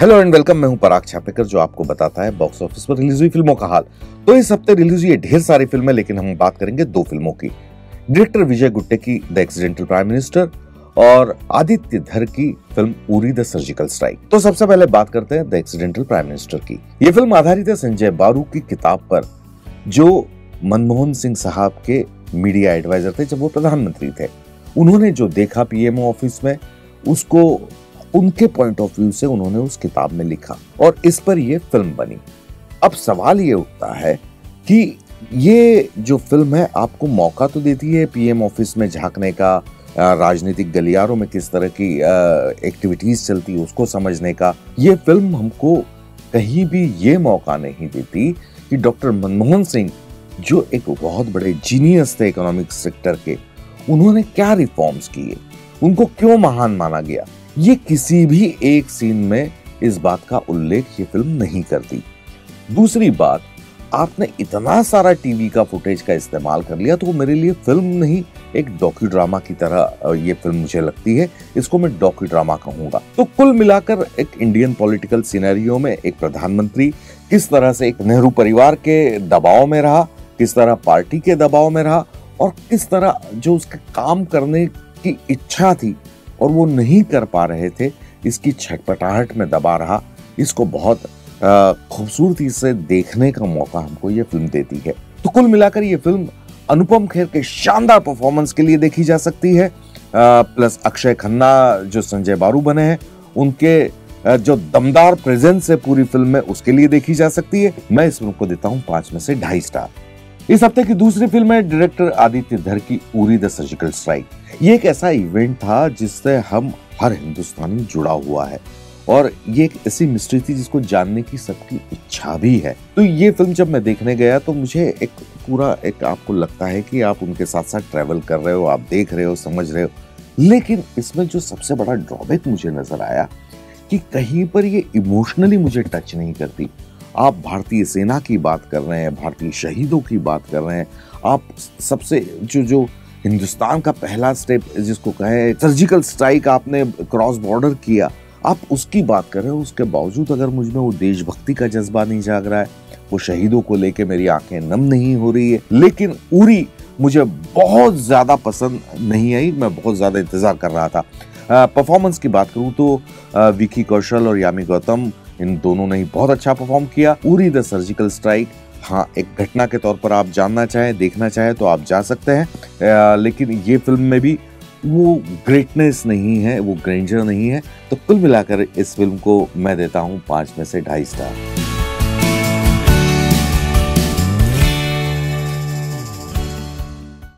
Hello and welcome. मैं हूं पराग छापेकर जो आपको बताता है बॉक्स ऑफिस पर रिलीज हुई फिल्मों का हाल। तो इस हफ्ते रिलीज हुई ढेर सारी फिल्में, लेकिन हम बात करेंगे दो फिल्मों की। डायरेक्टर विजय गुट्टे की द एक्सीडेंटल प्राइम मिनिस्टर और आदित्य धर की film Uri the surgical strike. तो सबसे पहले बात करते हैं द एक्सीडेंटल प्राइम मिनिस्टर की। यह फिल्म आधारित है संजय बारू की किताब पर, जो मनमोहन सिंह साहब के मीडिया एडवाइजर थे जब वो प्रधानमंत्री थे। उन्होंने जो देखा पीएमओ ऑफिस में, उसको उनके पॉइंट ऑफ व्यू से उन्होंने उस किताब में लिखा और इस पर यह फिल्म बनी। अब सवाल ये उठता है कि ये जो फिल्म है आपको मौका तो देती है पीएम ऑफिस में झांकने का, राजनीतिक गलियारों में किस तरह की एक्टिविटीज चलती है उसको समझने का। ये फिल्म हमको कहीं भी ये मौका नहीं देती कि डॉक्टर मनमोहन सिंह, जो एक बहुत बड़े जीनियस थे इकोनॉमिक सेक्टर के, उन्होंने क्या रिफॉर्म्स किए, उनको क्यों महान माना गया। ये किसी भी एक सीन में इस बात का उल्लेख ये फिल्म नहीं करती। दूसरी बात, आपने इतना सारा टीवी का फुटेज का इस्तेमाल कर लिया तो वो मेरे लिए फिल्म नहीं, एक डॉक्यू ड्रामा की तरह ये फिल्म मुझे लगती है। इसको मैं डॉक्यू ड्रामा कहूंगा। तो कुल मिलाकर एक इंडियन पॉलिटिकल सिनेरियो में एक प्रधानमंत्री किस तरह से एक नेहरू परिवार के दबाव में रहा, किस तरह पार्टी के दबाव में रहा और किस तरह जो उसके काम करने की इच्छा थी और वो नहीं कर पा रहे थे, इसकी छटपटाहट में दबा रहा। इसको बहुत खूबसूरती से देखने का मौका हमको ये फिल्म देती है। तो कुल मिलाकर ये फिल्म अनुपम खेर के शानदार परफॉर्मेंस के लिए देखी जा सकती है, प्लस अक्षय खन्ना जो संजय बारू बने हैं उनके जो दमदार प्रेजेंस है पूरी फिल्म में, उसके लिए देखी जा सकती है। मैं इस फिल्म को देता हूं 5 में से 2.5 स्टार। इस हफ्ते की दूसरी फिल्म है डायरेक्टर आदित्य धर की उरी द सर्जिकल स्ट्राइक। ये एक ऐसा इवेंट था जिससे हम हर हिंदुस्तानी जुड़ा हुआ है और ये एक ऐसी मिस्ट्री थी जिसको जानने की सबकी इच्छा भी है। तो ये फिल्म जब मैं देखने गया तो मुझे एक पूरा एक आपको लगता है कि आप उनके साथ साथ ट्रैवल कर रहे हो, आप देख रहे हो, समझ रहे हो। लेकिन इसमें जो सबसे बड़ा ड्रॉबैक मुझे नजर आया कि कहीं पर ये इमोशनली मुझे टच नहीं करती। आप भारतीय सेना की बात कर रहे हैं, भारतीय शहीदों की बात कर रहे हैं, आप सबसे जो हिंदुस्तान का पहला स्टेप जिसको कहे सर्जिकल स्ट्राइक आपने क्रॉस बॉर्डर किया, आप उसकी बात कर रहे हो। उसके बावजूद अगर मुझ में वो देशभक्ति का जज्बा नहीं जाग रहा है, वो शहीदों को लेके मेरी आंखें नम नहीं हो रही है। लेकिन उरी मुझे बहुत ज्यादा पसंद नहीं आई, मैं बहुत ज्यादा इंतजार कर रहा था। परफॉर्मेंस की बात करूं तो विकी कौशल और यामी गौतम, इन दोनों ने ही बहुत अच्छा परफॉर्म किया। उरी द सर्जिकल स्ट्राइक, हाँ, एक घटना के तौर पर आप जानना चाहें, देखना चाहें तो आप जा सकते हैं, लेकिन ये फिल्म में भी वो ग्रेटनेस नहीं है, वो ग्रैंडर नहीं है। तो कुल मिलाकर इस फिल्म को मैं देता हूं 5 में से 2.5 स्टार।